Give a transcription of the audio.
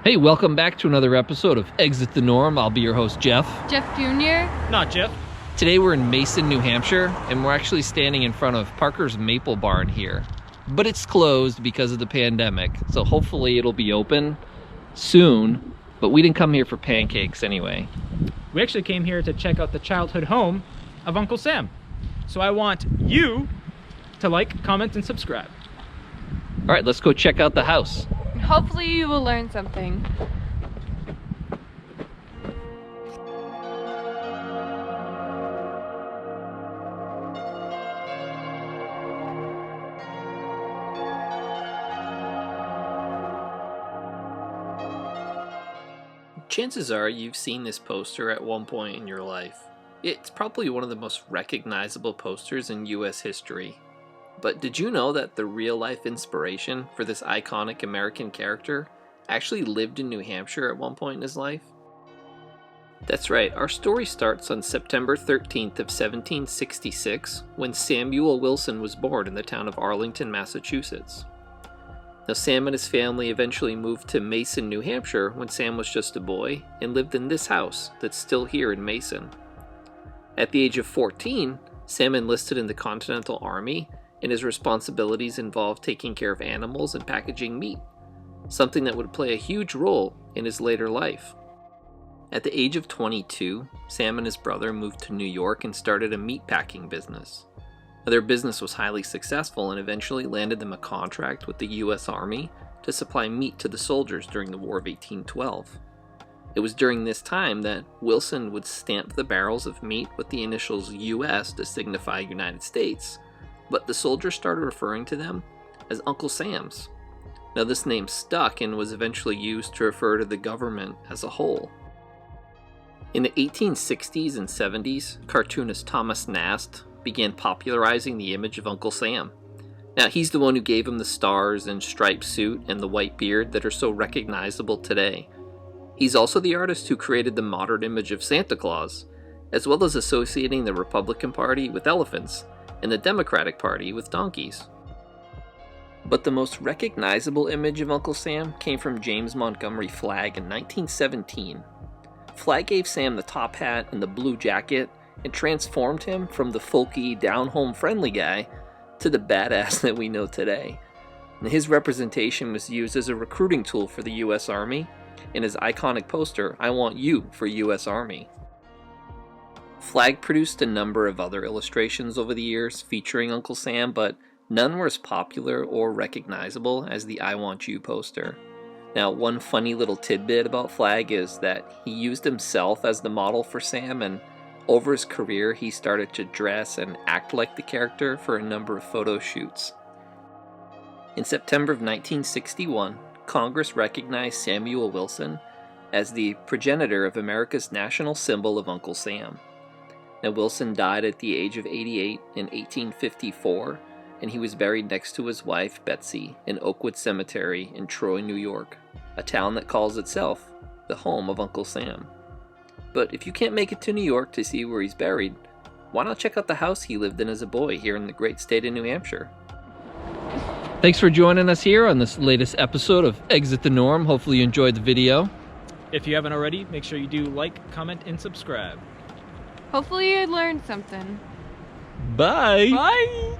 Hey, welcome back to another episode of Exit the Norm. I'll be your host, Jeff. Jeff Jr. Not Jeff. Today we're in Mason, New Hampshire, and we're actually standing in front of Parker's Maple Barn here. But it's closed because of the pandemic, so hopefully it'll be open soon. But we didn't come here for pancakes anyway. We actually came here to check out the childhood home of Uncle Sam. So I want you to like, comment, and subscribe. All right, let's go check out the house. Hopefully you will learn something. Chances are you've seen this poster at one point in your life. It's probably one of the most recognizable posters in US history. But did you know that the real-life inspiration for this iconic American character actually lived in New Hampshire at one point in his life? That's right, our story starts on September 13th of 1766 when Samuel Wilson was born in the town of Arlington, Massachusetts. Now, Sam and his family eventually moved to Mason, New Hampshire when Sam was just a boy and lived in this house that's still here in Mason. At the age of 14, Sam enlisted in the Continental Army, and his responsibilities involved taking care of animals and packaging meat, something that would play a huge role in his later life. At the age of 22, Sam and his brother moved to New York and started a meat packing business. Their business was highly successful and eventually landed them a contract with the U.S. Army to supply meat to the soldiers during the War of 1812. It was during this time that Wilson would stamp the barrels of meat with the initials U.S. to signify United States, but the soldiers started referring to them as Uncle Sam's. Now, this name stuck and was eventually used to refer to the government as a whole. In the 1860s and 70s, cartoonist Thomas Nast began popularizing the image of Uncle Sam. Now, he's the one who gave him the stars and striped suit and the white beard that are so recognizable today. He's also the artist who created the modern image of Santa Claus, as well as associating the Republican Party with elephants and the Democratic Party with donkeys. But the most recognizable image of Uncle Sam came from James Montgomery Flagg in 1917. Flagg gave Sam the top hat and the blue jacket and transformed him from the folky, down-home friendly guy to the badass that we know today. And his representation was used as a recruiting tool for the U.S. Army in his iconic poster, "I Want You for U.S. Army." Flagg produced a number of other illustrations over the years featuring Uncle Sam, but none were as popular or recognizable as the "I Want You" poster. Now, one funny little tidbit about Flagg is that he used himself as the model for Sam, and over his career he started to dress and act like the character for a number of photo shoots. In September of 1961, Congress recognized Samuel Wilson as the progenitor of America's national symbol of Uncle Sam. Now, Wilson died at the age of 88 in 1854, and he was buried next to his wife, Betsy, in Oakwood Cemetery in Troy, New York, a town that calls itself the home of Uncle Sam. But if you can't make it to New York to see where he's buried, why not check out the house he lived in as a boy here in the great state of New Hampshire? Thanks for joining us here on this latest episode of Exit the Norm. Hopefully you enjoyed the video. If you haven't already, make sure you do like, comment, and subscribe. Hopefully you learned something. Bye! Bye!